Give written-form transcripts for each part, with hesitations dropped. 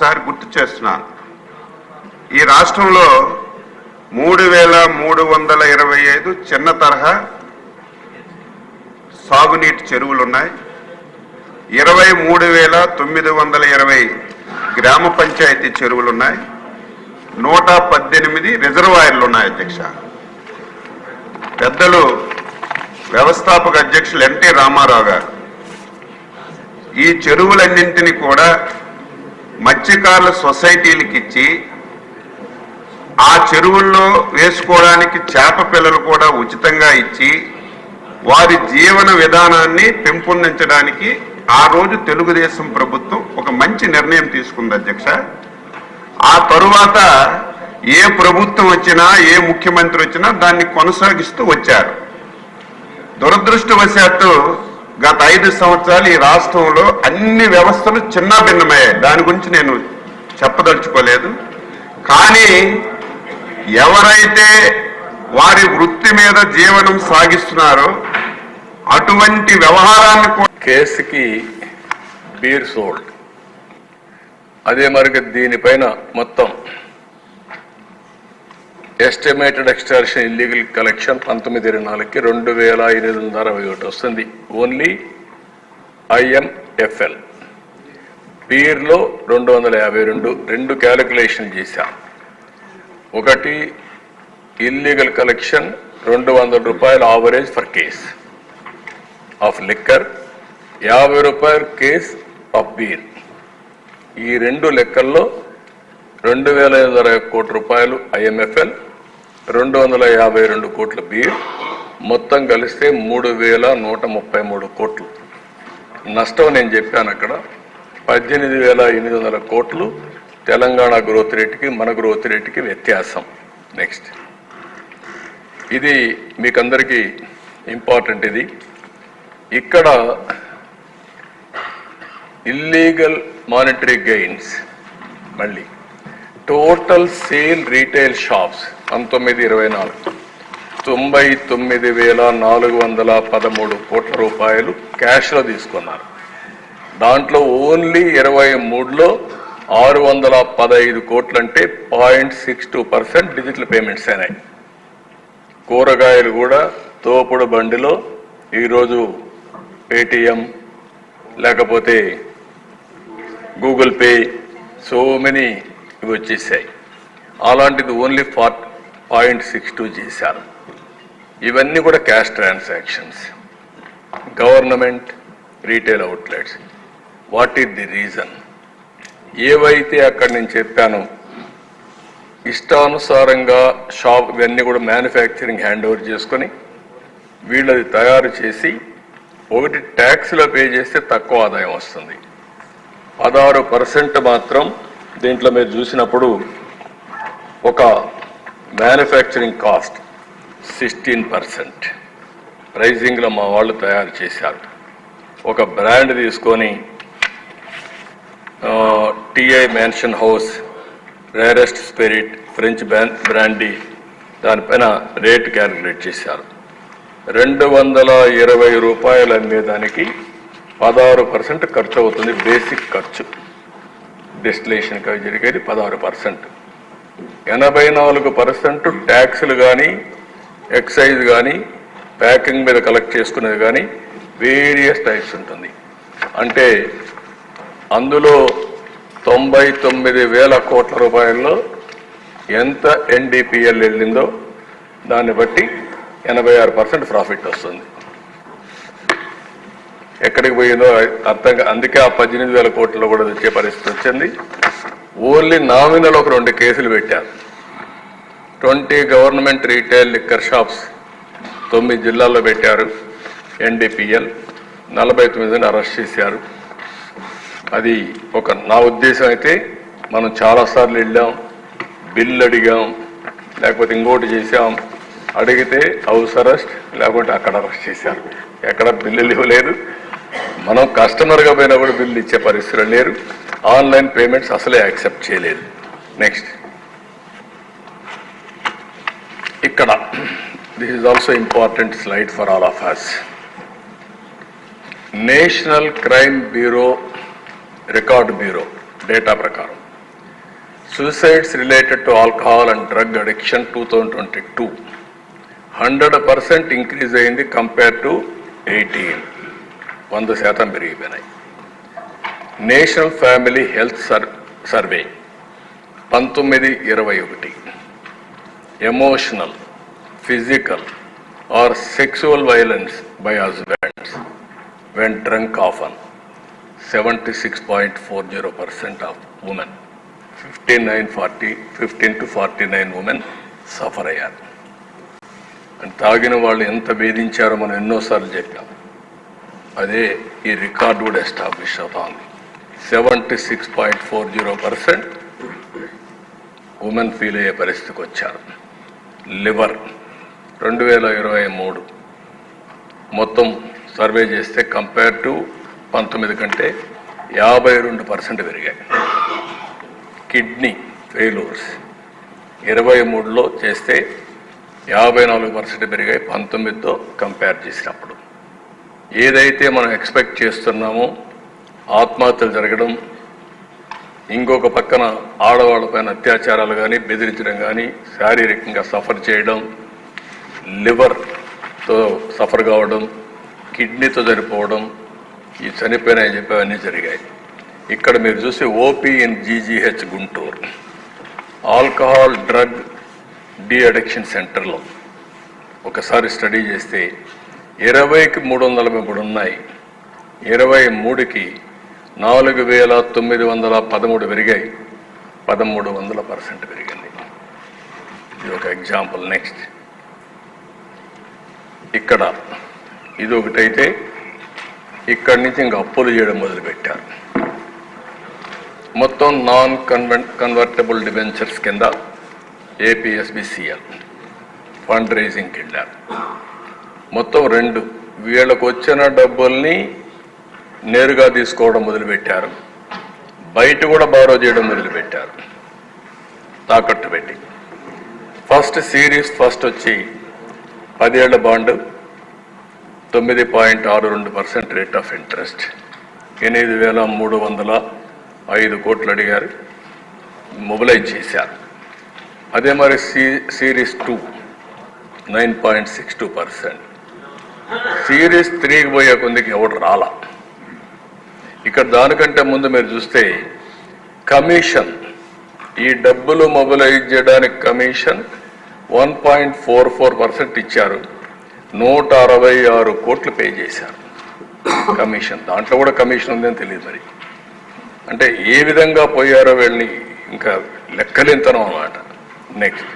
ఒకసారి గుర్తు చేస్తున్నాను. ఈ రాష్ట్రంలో 3,325 చిన్న తరహా సాగునీటి చెరువులు ఉన్నాయి. 23,920 గ్రామ పంచాయతీ చెరువులు ఉన్నాయి. 118 రిజర్వాయర్లు ఉన్నాయి. అధ్యక్ష, పెద్దలు వ్యవస్థాపక అధ్యక్షులు ఎన్టీ రామారావు గారు ఈ చెరువులన్నింటినీ కూడా మత్స్యకారుల సొసైటీలకు ఇచ్చి ఆ చెరువుల్లో వేసుకోవడానికి చేప పిల్లలు కూడా ఉచితంగా ఇచ్చి వారి జీవన విధానాన్ని పెంపొందించడానికి ఆ రోజు తెలుగుదేశం ప్రభుత్వం ఒక మంచి నిర్ణయం తీసుకుంది. అధ్యక్ష, ఆ తరువాత ఏ ప్రభుత్వం వచ్చినా ఏ ముఖ్యమంత్రి వచ్చినా దాన్ని కొనసాగిస్తూ వచ్చారు. దురదృష్టవశాత్తు గత 5 సంవత్సరాలు ఈ రాష్ట్రంలో అన్ని వ్యవస్థలు చిన్నాభిన్నమయ్యాయి. దాని గురించి నేను చెప్పదలుచుకోలేదు. కానీ ఎవరైతే వారి వృత్తి మీద జీవనం సాగిస్తున్నారో అటువంటి వ్యవహారాన్ని కేసుకి బీర్ సోల్డ్, అదే మరి దీనిపైన మొత్తం ఎస్టిమేటెడ్ ఎక్స్టార్షన్ ఇల్లీగల్ కలెక్షన్ 19/24కి 2,861 వస్తుంది. Only IMFL. బీర్లో 252. 2 క్యాలిక్యులేషన్ చేశాం. ఒకటి ఇల్లీగల్ కలెక్షన్ 200 రూపాయలు average for case of liquor, 50 రూపాయలు కేస్ ఆఫ్ బీర్. ఈ 2 లెక్కల్లో 2,520 కోట్ల రూపాయలు IMFL, 252 కోట్ల బీర్, మొత్తం కలిస్తే 3,133 కోట్లు నష్టం. నేను చెప్పాను అక్కడ 18,800 కోట్లు తెలంగాణ గ్రోత్ రేటుకి మన గ్రోత్ రేటుకి వ్యత్యాసం. నెక్స్ట్, ఇది మీకందరికీ ఇంపార్టెంట్. ఇది ఇక్కడ ఇల్లీగల్ మానిటరీ గెయిన్స్, మళ్ళీ టోటల్ సేల్ రీటైల్ షాప్స్ 19/24 99,413 కోట్ల రూపాయలు క్యాష్లో తీసుకున్నారు. దాంట్లో ఓన్లీ 23లో 615 కోట్లు అంటే 0.62% డిజిటల్ పేమెంట్స్ అయినాయి. కూరగాయలు కూడా తోపుడు బండిలో ఈరోజు పేటిఎం లేకపోతే గూగుల్ పే సో మెనీ ఇవి వచ్చేసాయి. అలాంటిది ఓన్లీ 0.62 చేశారు. ఇవన్నీ కూడా cash transactions. Government retail outlets, what is the reason? ఏవైతే అక్కడ నేను చెప్పాను ఇష్టానుసారంగా షాప్ ఇవన్నీ కూడా మ్యానుఫ్యాక్చరింగ్ హ్యాండ్ ఓవర్ చేసుకొని వీళ్ళది తయారు చేసి ఒకటి ట్యాక్స్లో పే చేస్తే తక్కువ ఆదాయం వస్తుంది. 16% మాత్రం దీంట్లో మీరు చూసినప్పుడు ఒక మ్యానుఫ్యాక్చరింగ్ కాస్ట్ 16% ప్రైజింగ్లో మా వాళ్ళు తయారు చేశారు. ఒక బ్రాండ్ తీసుకొని TI mansion house, rarest spirit, French brandy, దానిపైన రేట్ క్యాలిక్యులేట్ చేశారు. 220 రూపాయలు అమ్మేదానికి 16% ఖర్చు అవుతుంది. బేసిక్ ఖర్చు డెస్టిలేషన్కి అవి జరిగేది 16%. 84% ట్యాక్సులు కానీ ఎక్సైజ్ కానీ ప్యాకింగ్ మీద కలెక్ట్ చేసుకునేది కానీ వేరియస్ టైప్స్ ఉంటుంది. అంటే అందులో 99,000 కోట్ల రూపాయల్లో ఎంత NDPL వెళ్ళిందో దాన్ని బట్టి 86% ప్రాఫిట్ వస్తుంది. ఎక్కడికి పోయిందో అర్థం. అందుకే ఆ 18,000 కోట్లలో కూడా తెచ్చే పరిస్థితి వచ్చింది. ఓన్లీ నామినల్ ఒక 2 కేసులు పెట్టారు. 20 గవర్నమెంట్ రీటైల్ లిక్కర్ షాప్స్ 9 జిల్లాల్లో పెట్టారు. NDPL 49 అరెస్ట్ చేశారు. అది ఒక నా ఉద్దేశం అయితే మనం చాలాసార్లు వెళ్ళాం, బిల్ అడిగాం, లేకపోతే ఇంకోటి చేసాం. అడిగితే హౌస్ అరెస్ట్, లేకుంటే అక్కడ అరెస్ట్ చేశారు. ఎక్కడ బిల్లులు ఇవ్వలేదు. మనం కస్టమర్గా పోయినా కూడా బిల్లు ఇచ్చే పరిస్థితులు లేరు. ఆన్లైన్ పేమెంట్స్ అసలే యాక్సెప్ట్ చేయలేదు. నెక్స్ట్, ఇక్కడ this is also important slide for all of us. National crime bureau record bureau data ప్రకారం Suicides related to alcohol and drug addiction 2022, 100% increase అయింది compared to 18, 100% పెరిగిపోయినాయి. National family health survey 1921, emotional, physical are sexual violence by husbands when drunk often, 76.40% of women, 15 to 49 women suffer అయ్యారు. And తాగిన వాళ్ళు ఎంత వేధించారో మనం ఎన్నోసార్లు చెప్పాం. అదే ఈ రికార్డు కూడా ఎస్టాబ్లిష్ అవుతోంది. 76.40% ఉమెన్ ఫీల్ అయ్యే పరిస్థితికి వచ్చారు. లివర్ 2023 మొత్తం సర్వే చేస్తే కంపేర్ టు 19 కంటే 52% పెరిగాయి. కిడ్నీ ఫెయిల్యూర్స్ 23లో చేస్తే 54% పెరిగాయి 19తో కంపేర్ చేసినప్పుడు. ఏదైతే మనం ఎక్స్పెక్ట్ చేస్తున్నామో ఆత్మహత్యలు జరగడం, ఇంకొక పక్కన ఆడవాళ్ళపైన అత్యాచారాలు కానీ బెదిరించడం కానీ, శారీరకంగా సఫర్ చేయడం, లివర్తో సఫర్ కావడం, కిడ్నీతో చనిపోవడం, ఈ చనిపోయినాయని చెప్పి అవన్నీ జరిగాయి. ఇక్కడ మీరు చూసి OP in GGH Guntur alcohol drug de addiction సెంటర్లో ఒకసారి స్టడీ చేస్తే 20కి 343 ఉన్నాయి. 23కి 4,913 పెరిగాయి, 1300% పెరిగింది. ఇది ఒక ఎగ్జాంపుల్. నెక్స్ట్ ఇక్కడ ఇది ఒకటైతే ఇక్కడి నుంచి ఇంకా అప్పులు చేయడం మొదలుపెట్టారు. మొత్తం నాన్ కన్వర్టబుల్ డిబెంచర్స్ కింద ఏపీఎస్బిసిఎల్ ఫండ్ రైజింగ్కి వెళ్ళారు. మొత్తం 2 వీళ్ళకు వచ్చిన డబ్బుల్ని నేరుగా తీసుకోవడం మొదలుపెట్టారు, బయట కూడా బారో చేయడం మొదలుపెట్టారు తాకట్టు పెట్టి. ఫస్ట్ వచ్చి 10 ఏళ్ల బాండ్ 9.62% రేట్ ఆఫ్ ఇంట్రెస్ట్, 8,305 కోట్లు అడిగారు, మొబిలైజ్ చేశారు. అదే మరి సిరీస్ 2 9.62%. సిరీస్ 3కి పోయే కొందికి ఎవడు రాలా. ఇక్కడ దానికంటే ముందు మీరు చూస్తే కమిషన్, ఈ డబ్బులు మొబిలైజ్ చేయడానికి కమిషన్ 1.44% ఇచ్చారు, 166 కోట్లు పే చేశారు కమిషన్. దాంట్లో కూడా కమిషన్ ఉందని తెలియదు మరి. అంటే ఏ విధంగా పోయారో వీళ్ళని ఇంకా లెక్కలేంతనం అన్నమాట. నెక్స్ట్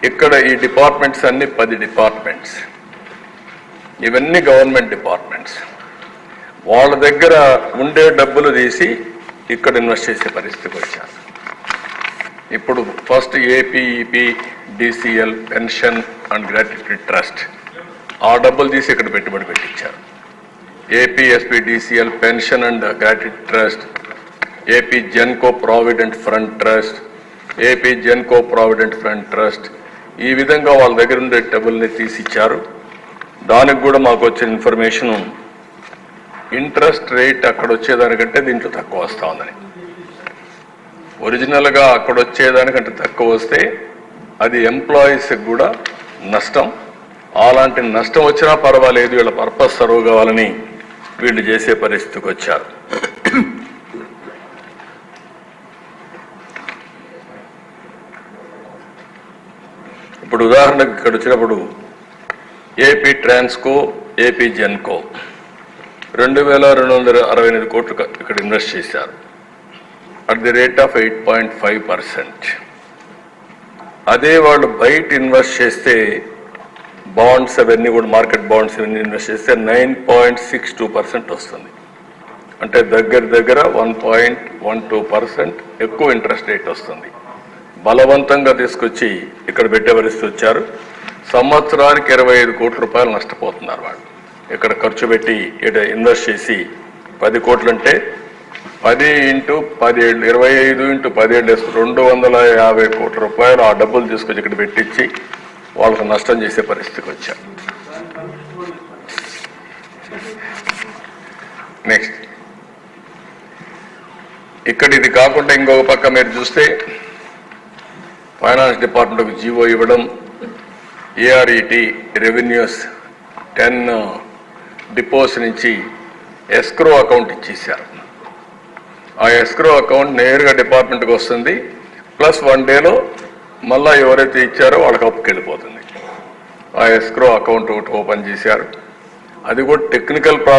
ఇక్కడ ఈ డిపార్ట్మెంట్స్ అన్ని 10 డిపార్ట్మెంట్స్, ఇవన్నీ గవర్నమెంట్ డిపార్ట్మెంట్స్. వాళ్ళ దగ్గర ఉండే డబ్బులు తీసి ఇక్కడ ఇన్వెస్ట్ చేసే పరిస్థితికి వచ్చారు. ఇప్పుడు first APEP DCL pension and gratuity trust, ఆ డబ్బులు తీసి ఇక్కడ పెట్టుబడి పెట్టించారు. APSP DCL pension and gratuity trust, AP Genco provident fund trust, AP Genco provident fund trust, ఈ విధంగా వాళ్ళ దగ్గర ఉండే డబ్బుల్ని తీసిచ్చారు. దానికి కూడా మాకు వచ్చిన ఇన్ఫర్మేషను ఇంట్రెస్ట్ రేట్ అక్కడ వచ్చేదానికంటే దీంట్లో తక్కువ వస్తూ ఉందని. ఒరిజినల్గా అక్కడ వచ్చేదానికంటే తక్కువ వస్తే అది ఎంప్లాయీస్కి కూడా నష్టం. అలాంటి నష్టం వచ్చినా పర్వాలేదు, వీళ్ళ పర్పస్ సర్వ్ కావాలని వీళ్ళు చేసే పరిస్థితికి వచ్చారు. ఇప్పుడు ఉదాహరణకు ఇక్కడ వచ్చినప్పుడు ఏపీ ట్రాన్స్కో, ఏపీ జెన్కో 2,268 కోట్లు ఇక్కడ ఇన్వెస్ట్ చేశారు అట్ ది రేట్ ఆఫ్ 8.5%. అదే వాళ్ళు బయట ఇన్వెస్ట్ చేస్తే బాండ్స్ అవన్నీ కూడా మార్కెట్ బాండ్స్ ఇవన్నీ ఇన్వెస్ట్ చేస్తే 9.62% వస్తుంది. అంటే దగ్గర 1.12% ఎక్కువ ఇంట్రెస్ట్ రేట్ వస్తుంది. బలవంతంగా తీసుకొచ్చి ఇక్కడ పెట్టే పరిస్థితి వచ్చారు. సంవత్సరానికి 25 కోట్ల రూపాయలు నష్టపోతున్నారు వాళ్ళు. ఇక్కడ ఖర్చు పెట్టి ఇక్కడ ఇన్వెస్ట్ చేసి 10 కోట్లు అంటే 10 × 17 25 × 17 250 కోట్ల రూపాయలు ఆ డబ్బులు తీసుకొచ్చి ఇక్కడ పెట్టించి వాళ్ళకు నష్టం చేసే పరిస్థితికి వచ్చారు. నెక్స్ట్ ఇక్కడ ఇది కాకుండా ఇంకొక పక్క మీరు చూస్తే ఫైనాన్స్ డిపార్ట్మెంట్కి జీవో ఇవ్వడం, ఏఆర్ఈటి రెవెన్యూస్ 10 డిపోస్ నుంచి ఎస్క్రో అకౌంట్ ఇచ్చేసారు. ఆ ఎస్క్రో అకౌంట్ నేరుగా డిపార్ట్మెంట్కి వస్తుంది, ప్లస్ 1 డేలో మళ్ళా ఎవరైతే ఇచ్చారో వాళ్ళకి అప్పుకి వెళ్ళిపోతుంది. ఆ ఎస్క్రో అకౌంట్ ఒకటి ఓపెన్ చేశారు. అది కూడా టెక్నికల్ ప్రాబ్లం.